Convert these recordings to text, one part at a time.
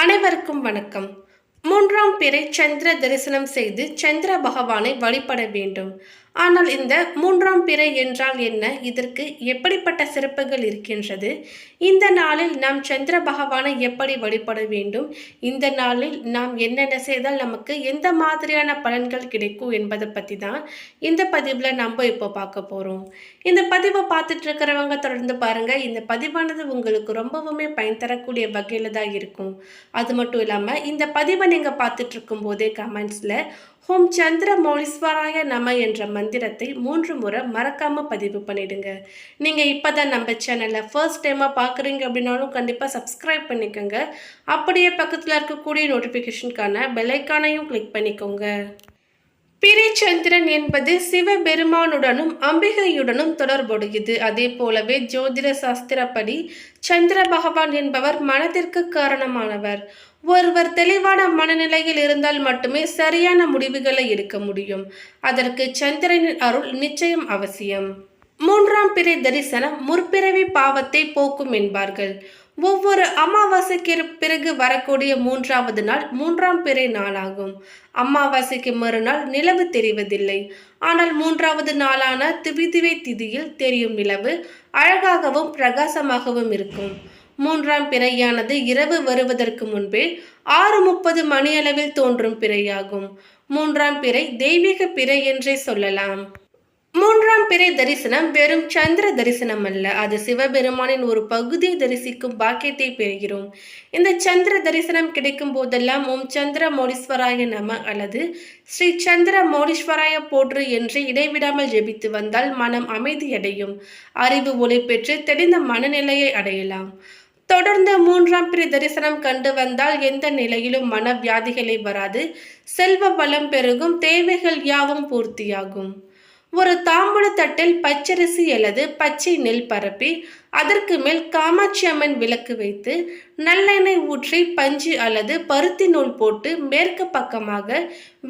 அனைவருக்கும் வணக்கம். மூன்றாம் பிறை சந்திர தரிசனம் செய்து சந்திர பகவானை வழிபட வேண்டும். ஆனால் இந்த மூன்றாம் பிறை என்றால் என்ன? இதற்கு எப்படிப்பட்ட சிறப்புகள் இருக்கின்றது? இந்த நாளில் நாம் சந்திர பகவானை எப்படி வழிபட வேண்டும்? இந்த நாளில் நாம் என்னென்ன செய்தால் நமக்கு எந்த மாதிரியான பலன்கள் கிடைக்கும் என்பதை பற்றி தான் இந்த பதிவில் நம்ம இப்போ பார்க்க போகிறோம். இந்த பதிவை பார்த்துட்டு இருக்கிறவங்க தொடர்ந்து பாருங்கள். இந்த பதிவானது உங்களுக்கு ரொம்பவுமே பயன் தரக்கூடிய வகையில் தான் இருக்கும். அது மட்டும் இல்லாமல் இந்த பதிவை நீங்கள் பார்த்துட்டு இருக்கும் போதே கமெண்ட்ஸில் ஓம் சந்திர மௌலீஸ்வராய நம என்ற மந்திரத்தை 3 முறை மறக்காம பதிவு பண்ணிடுங்க. நீங்க இப்பதான் நம்ம சேனலை ஃபர்ஸ்ட் டைமா பார்க்குறீங்க அப்படின்னாலும் கண்டிப்பா சப்ஸ்கிரைப் பண்ணிக்கோங்க. அப்படியே பக்கத்தில் இருக்கக்கூடிய நோட்டிஃபிகேஷனுக்கான பெல்லைக்கானையும் கிளிக் பண்ணிக்கோங்க. பிறைச்சந்திரன் என்பது சிவபெருமானுடனும் அம்பிகையுடனும் தொடர்புடையது. அதே போலவே ஜோதிட சாஸ்திரப்படி சந்திர பகவான் என்பவர் மனதிற்கு காரணமானவர். ஒருவர் தெளிவான மனநிலையில் இருந்தால் மட்டுமே சரியான முடிவுகளை எடுக்க முடியும். அதற்கு சந்திரனின் அருள் நிச்சயம் அவசியம். மூன்றாம் பிறை தரிசனம் முற்பிறவி பாவத்தை போக்கும் என்பார்கள். ஒவ்வொரு அமாவாசைக்கு பிறகு வரக்கூடிய 3வது நாள் 3ஆம் பிறை நாளாகும். அமாவாசைக்கு மறுநாள் நிலவு தெரிவதில்லை. ஆனால் 3வது நாளான திவிதிவை திதியில் தெரியும் நிலவு அழகாகவும் பிரகாசமாகவும் இருக்கும். 3ஆம் பிறையானது இரவு வருவதற்கு முன்பே 6:30 மணியளவில் தோன்றும் பிறையாகும். 3ஆம் பிறை தெய்வீக பிறை என்றே சொல்லலாம். 3ஆம் பிறை தரிசனம் வெறும் சந்திர தரிசனம் அல்ல, அது சிவபெருமானின் ஒரு பகுதியை தரிசிக்கும் பாக்கியத்தை பெறுகிறோம். இந்த சந்திர தரிசனம் கிடைக்கும் போதெல்லாம் ஓம் சந்திர மௌலீஸ்வராய நம அல்லது ஸ்ரீ சந்திர மௌலீஸ்வராய போற்று என்று இடைவிடாமல் ஜெபித்து வந்தால் மனம் அமைதியடையும், அறிவு ஒளி பெற்று தெளிந்த மனநிலையை அடையலாம். தொடர்ந்து 3ஆம் பிறை தரிசனம் கண்டு வந்தால் எந்த நிலையிலும் மன வியாதிகளை வராது, செல்வ வளம் பெருகும், தேவைகள் யாவும் பூர்த்தியாகும். ஒரு தாம்பூல தட்டில் பச்சரிசி அல்லது பச்சை நெல் பரப்பி அதற்கு மேல் காமாட்சி அம்மன் விளக்கு வைத்து நல்லெண்ணெய் ஊற்றி பஞ்சு அல்லது பருத்தி நூல் போட்டு மேற்கு பக்கமாக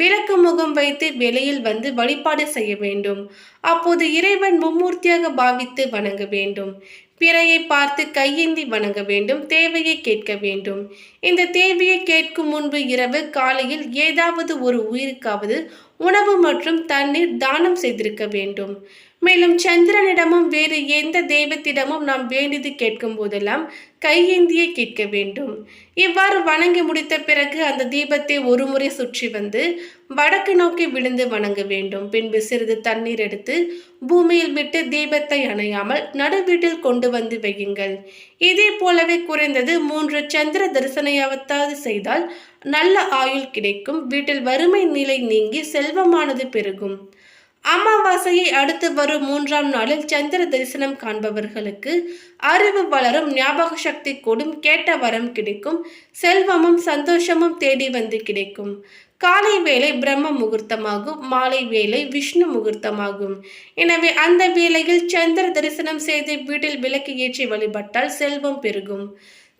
விளக்கு முகம் வைத்து வெளியில் வந்து வழிபாடு செய்ய வேண்டும். அப்போது இறைவன் மும்மூர்த்தியாக பாவித்து வணங்க வேண்டும். பிறையை பார்த்து கையேந்தி வணங்க வேண்டும். தேவையை கேட்க வேண்டும். இந்த தேவையை கேட்கும் முன்பு இரவு காலையில் ஏதாவது ஒரு உயிருக்காவது உணவு மற்றும் தண்ணீர் தானம் செய்திருக்க வேண்டும். மேலும் சந்திரனிடமும் வேறு எந்த தெய்வத்திடமும் நாம் வேண்டியது கேட்கும் போதெல்லாம் கையேந்தியே கேட்க வேண்டும். இவ்வாறு வணங்கி முடித்த பிறகு அந்த தீபத்தை ஒரு முறை சுற்றி வந்து வடக்கு நோக்கி விழுந்து வணங்க வேண்டும். பின்பு சிறிது தண்ணீர் எடுத்து பூமியில் விட்டு தீபத்தை அணையாமல் நடுவீட்டில் கொண்டு வந்து வையுங்கள். இதே போலவே குறைந்தது 3 சந்திர தரிசனையாவது செய்தால் நல்ல ஆயுள் கிடைக்கும். வீட்டில் வறுமை நிலை நீங்கி செல்வமானது பெருகும். அமாவாசையை அடுத்து வரும் 3ஆம் நாளில் சந்திர தரிசனம் காண்பவர்களுக்கு அறிவு வளரும், ஞாபக சக்தி கூடும், கேட்ட வரம் கிடைக்கும், செல்வமும் சந்தோஷமும் தேடி வந்து கிடைக்கும். காலை வேளை பிரம்ம முகூர்த்தமாகும், மாலை வேளை விஷ்ணு முகூர்த்தமாகும். எனவே அந்த வேளையில் சந்திர தரிசனம் செய்து வீட்டில் விளக்கு ஏற்றி வழிபட்டால் செல்வம் பெருகும்.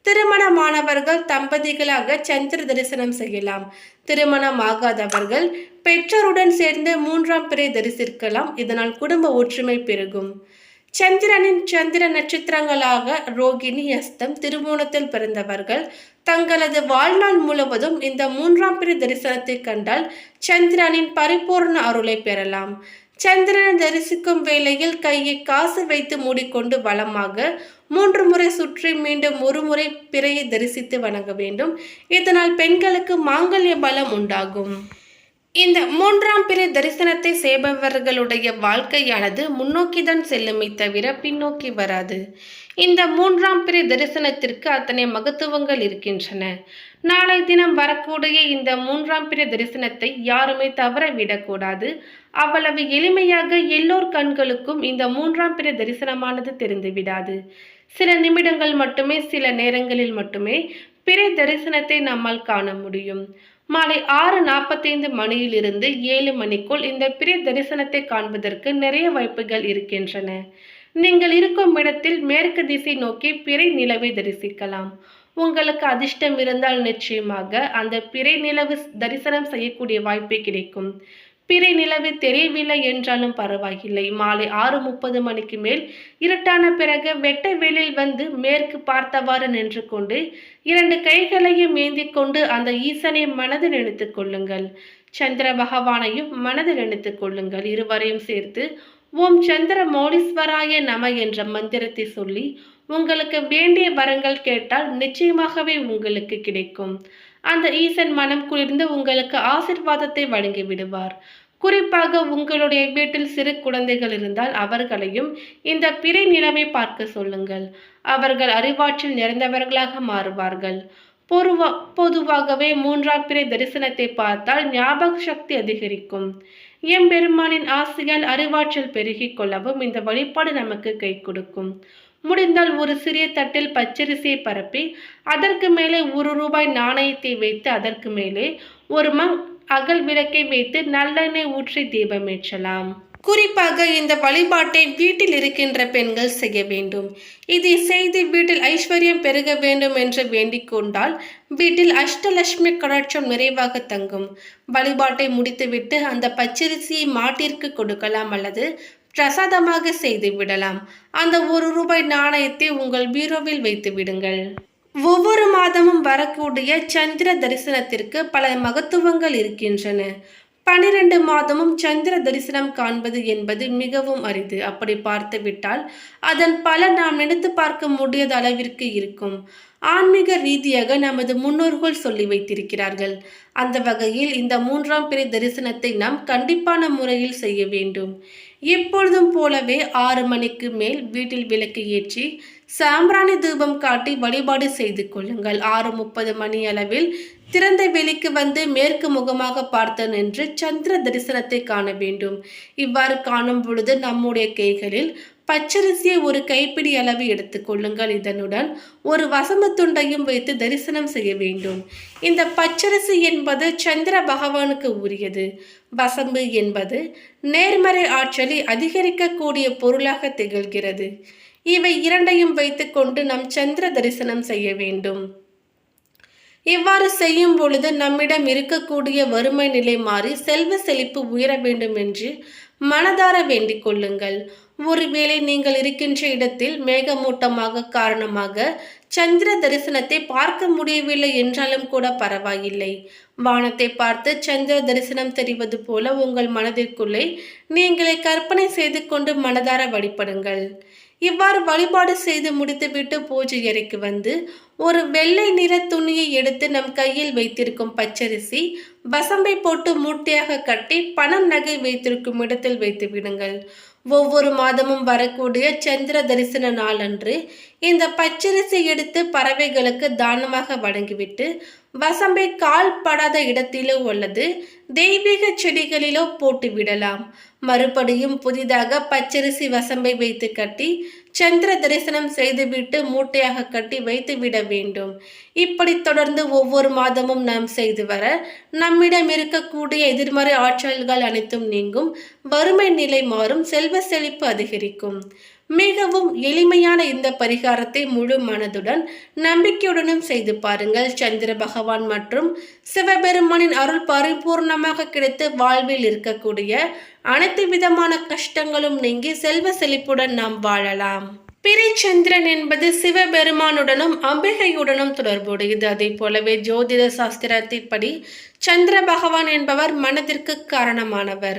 திருமணமானவர்கள் தம்பதிகளாக சந்திர தரிசனம் செய்யலாம். திருமணமாகாதவர்கள் பெற்றோருடன் சேர்ந்து 3ஆம் பிறை தரிசிக்கலாம். இதனால் குடும்ப ஒற்றுமை பெருகும். சந்திரனின் சந்திர நட்சத்திரங்களாக ரோகிணி, அஸ்தம், திருவோணத்தில் பிறந்தவர்கள் தங்களது வாழ்நாள் முழுவதும் இந்த 3ஆம் பிறை தரிசனத்தை கண்டால் சந்திரனின் பரிபூர்ண அருளை பெறலாம். சந்திரனை தரிசிக்கும் வேளையில் கையை காசு வைத்து மூடிக்கொண்டு வலமாக 3 முறை சுற்றி மீண்டும் ஒரு முறை பிறையை தரிசித்து வணங்க வேண்டும். இதனால் பெண்களுக்கு மாங்கல்ய பலம் உண்டாகும். இந்த 3ஆம் பிறை தரிசனத்தை செய்பவர்களுடைய வாழ்க்கையானது முன்னோக்கிதான் செல்லுமே தவிர பின்னோக்கி வராது. இந்த 3ஆம் பிறை தரிசனத்திற்கு அத்தனை மகத்துவங்கள் இருக்கின்றன. நாளை தினம் வரக்கூடிய இந்த 3ஆம் பிறை தரிசனத்தை யாருமே தவற விடக்கூடாது. அவ்வளவு எளிமையாக எல்லோர் கண்களுக்கும் இந்த 3ஆம் பிறை தரிசனமானது தெரிந்து விடாது. சில நிமிடங்கள் மட்டுமே, சில நேரங்களில் மட்டுமே பிறை தரிசனத்தை நம்மால் காண முடியும். மாலை 6:45 மணியிலிருந்து 7 மணிக்குள் இந்த பிறை தரிசனத்தை காண்பதற்கு நிறைய வாய்ப்புகள் இருக்கின்றன. நீங்கள் இருக்கும் இடத்தில் மேற்கு திசை நோக்கி பிறை நிலவை தரிசிக்கலாம். உங்களுக்கு அதிர்ஷ்டம் இருந்தால் நிச்சயமாக அந்த பிறை நிலவு தரிசனம் செய்யக்கூடிய வாய்ப்பு கிடைக்கும். பிறை நிலவு தெரியவில்லை என்றாலும் பரவாயில்லை. மாலை 6:30 மணிக்கு மேல் இருட்டான பிறகு வெட்ட வெளியில் வந்து மேற்கு பார்த்தவாறு நின்று கொண்டு 2 கைகளையும் ஏந்திக் கொண்டு அந்த ஈசனை மனதில் நினைத்துக் கொள்ளுங்கள். சந்திர பகவானையும் மனதில் நினைத்துக் கொள்ளுங்கள். இருவரையும் சேர்த்து ஓம் சந்திர மௌலீஸ்வராய நம என்ற மந்திரத்தை சொல்லி உங்களுக்கு வேண்டிய வரங்கள் கேட்டால் நிச்சயமாகவே உங்களுக்கு கிடைக்கும். அந்த ஈசன் மனம் குளிர்ந்து உங்களுக்கு ஆசிர்வாதத்தை வழங்கி விடுவார். குறிப்பாக உங்களுடைய வீட்டில் சிறு குழந்தைகள் இருந்தால் அவர்களையும் இந்த பிறை நிலவை பார்க்க சொல்லுங்கள். அவர்கள் அறிவாற்றல் நிறைந்தவர்களாக மாறுவார்கள். பொதுவாகவே 3ஆம் பிறை தரிசனத்தை பார்த்தால் ஞாபக சக்தி அதிகரிக்கும். எம்பெருமானின் ஆசையால் அறிவாற்றல் பெருகிக் கொள்ளவும் இந்த வழிபாடு நமக்கு கை கொடுக்கும். முடிந்தால் ஒரு சிறிய தட்டில் பச்சரிசியை பரப்பி அதற்கு மேலே ₹1 நாணயத்தை வைத்து அதற்கு மேலே ஒரு அகல் விளக்கை வைத்து நல்லெண்ணெய் ஊற்றி தீபமேற்றலாம். குறிப்பாக இந்த வழிபாட்டை வீட்டில் இருக்கின்ற பெண்கள் செய்ய வேண்டும். இதை செய்து வீட்டில் ஐஸ்வர்யம் பெருக வேண்டும் என்று வேண்டிக் கொண்டால் வீட்டில் அஷ்டலட்சுமி கடாட்சம் நிறைவாக தங்கும். வழிபாட்டை முடித்துவிட்டு அந்த பச்சரிசியை மாட்டிற்கு கொடுக்கலாம் அல்லது பிரசாதமாக செய்து விடலாம். அந்த ₹1 நாணயத்தை உங்கள் பீரோவில் வைத்து விடுங்கள். ஒவ்வொரு மாதமும் வரக்கூடிய சந்திர தரிசனத்திற்கு பல மகத்துவங்கள் இருக்கின்றன. 12 மாதமும் சந்திர தரிசனம் காண்பது என்பது மிகவும் அரிது. அப்படி பார்த்து விட்டால் அதன் பலன் நாம் நினைத்து பார்க்க முடியாத அளவிற்கு இருக்கும். ஆன்மீக ரீதியாக நமது முன்னோர்கள் சொல்லி வைத்திருக்கிறார்கள். அந்த வகையில் இந்த 3ஆம் பிறை தரிசனத்தை நாம் கண்டிப்பான முறையில் செய்ய வேண்டும். எப்பொழுதும் போலவே 6 மணிக்கு மேல் வீட்டில் விளக்கு ஏற்றி சாம்பிராணி தூபம் காட்டி வழிபாடு செய்து கொள்ளுங்கள். 6:30 மணி அளவில் திறந்த வெளிக்கு வந்து மேற்கு முகமாக பார்த்து நின்று சந்திர தரிசனத்தை காண வேண்டும். இவ்வாறு காணும் பொழுது நம்முடைய கைகளில் பச்சரிசியை ஒரு கைப்பிடி அளவு எடுத்துக்கொள்ளுங்கள். இதனுடன் ஒரு வசம்பு துண்டையும் வைத்து தரிசனம் செய்ய வேண்டும். இந்த பச்சரிசி என்பது சந்திர பகவானுக்கு உரியது. வசம்பு என்பது நேர்மறை ஆற்றலை அதிகரிக்கக்கூடிய பொருளாக திகழ்கிறது. இவை இரண்டையும் வைத்துக்கொண்டு நாம் சந்திர தரிசனம் செய்ய வேண்டும். இவ்வாறு செய்யும் பொழுது நம்மிடம் இருக்கக்கூடிய வறுமை நிலை மாறி செல்வ செழிப்பு உயர வேண்டும் என்று மனதார வேண்டிக் கொள்ளுங்கள். ஒருவேளை நீங்கள் இருக்கின்ற இடத்தில் மேகமூட்டமாக காரணமாக சந்திர தரிசனத்தை பார்க்க முடியவில்லை என்றாலும் கூட பரவாயில்லை. வானத்தை பார்த்து சந்திர தரிசனம் தெரிவது போல உங்கள் மனதிற்குள்ளே நீங்களே கற்பனை செய்து கொண்டு மனதார வழிபடுங்கள். இவ்வாறு வழிபாடு செய்து முடித்துவிட்டு பூஜை அறைக்கு வந்து ஒரு வெள்ளை நிற துணியை எடுத்து நம் கையில் வைத்திருக்கும் பச்சரிசி வசம்பை போட்டு மூட்டையாக கட்டி பணம் நகை வைத்திருக்கும் இடத்தில் வைத்து விடுங்கள். ஒவ்வொரு மாதமும் வரக்கூடிய சந்திர தரிசன நாள் அன்று இந்த பச்சரிசி எடுத்து பறவைகளுக்கு தானமாக வழங்கிவிட்டு வசம்பை கால் படாத இடத்திலோ அல்லது தெய்வீக செடிகளிலோ போட்டு விடலாம். மறுபடியும் புதிதாக பச்சரிசி வசம்பை வைத்து கட்டி சந்திர தரிசனம் செய்துவிட்டு மூட்டையாக கட்டி வைத்து விட வேண்டும். இப்படி தொடர்ந்து ஒவ்வொரு மாதமும் நாம் செய்து வர நம்மிடம் இருக்கக்கூடிய எதிர்மறை ஆற்றல்கள் அனைத்தும் நீங்கும், வறுமை நிலை மாறும், செல்வ செழிப்பு அதிகரிக்கும். மிகவும் எளிமையான இந்த பரிகாரத்தை முழு மனதுடன் நம்பிக்கையுடனும் செய்து பாருங்கள். சந்திர பகவான் மற்றும் சிவபெருமானின் அருள் பரிபூர்ணமாக கிடைத்து வாழ்வில் இருக்கக்கூடிய அனைத்து விதமான கஷ்டங்களும் நீங்கி செல்வ செழிப்புடன் நாம் வாழலாம். பிறைச்சந்திரன் என்பது சிவபெருமானுடனும் அம்பிகையுடனும் தொடர்புடையது. அதே போலவே ஜோதிட சாஸ்திரத்தின்படி சந்திர பகவான் என்பவர் மனதிற்கு காரணமானவர்.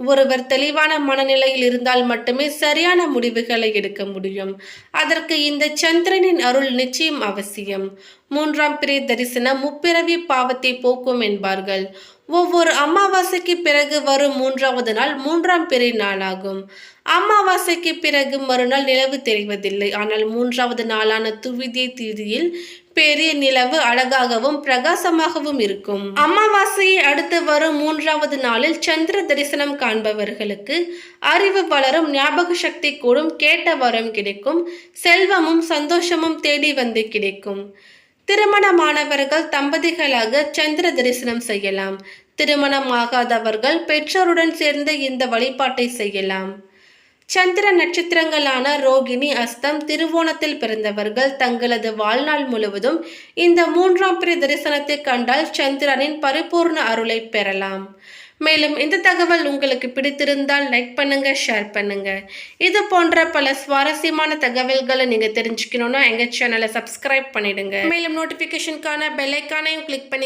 ஒருவர் தெளிவான மனநிலையில் இருந்தால் மட்டுமே சரியான முடிவுகளை எடுக்க முடியும். அதற்கு இந்த சந்திரனின் அருள் நிச்சயம் அவசியம். 3ஆம் பிறை தரிசனம் முப்பிறவி பாவத்தை போக்கும் என்பார்கள். ஒவ்வொரு அமாவாசைக்கு பிறகு வரும் 3ஆவது நாள் 3ஆம் பிறை நாளாகும். அமாவாசைக்கு பிறகு மறுநாள் நிலவு தெரிவதில்லை. ஆனால் 3ஆவது நாளான துவிதியை திதியில் பெரிய நிலவு அழகாகவும் பிரகாசமாகவும் இருக்கும். அமாவாசையை அடுத்து வரும் 3ஆவது நாளில் சந்திர தரிசனம் காண்பவர்களுக்கு அறிவு வளரும், ஞாபக சக்தி கூடும், கேட்ட வரம் கிடைக்கும், செல்வமும் சந்தோஷமும் தேடி வந்து கிடைக்கும். திருமணமானவர்கள் தம்பதிகளாக சந்திர தரிசனம் செய்யலாம். திருமணமாகாதவர்கள் பெற்றோருடன் சேர்ந்து இந்த வழிபாட்டை செய்யலாம். சந்திர நட்சத்திரங்களான ரோகிணி, அஸ்தம், திருவோணத்தில் பிறந்தவர்கள் தங்களது வாழ்நாள் முழுவதும் இந்த 3ஆம் பிறை தரிசனத்தை கண்டால் சந்திரனின் பரிபூர்ண அருளை பெறலாம். மேலும் இந்த தகவல் உங்களுக்கு பிடித்திருந்தால் லைக் பண்ணுங்க, ஷேர் பண்ணுங்க. இது போன்ற பல சுவாரஸ்யமான தகவல்களை நீங்க தெரிஞ்சுக்கணும்னா எங்க சேனலை சப்ஸ்கிரைப் பண்ணிடுங்க. மேலும் நோட்டிபிகேஷனுக்கான பெல் ஐக்கானையும் கிளிக் பண்ணி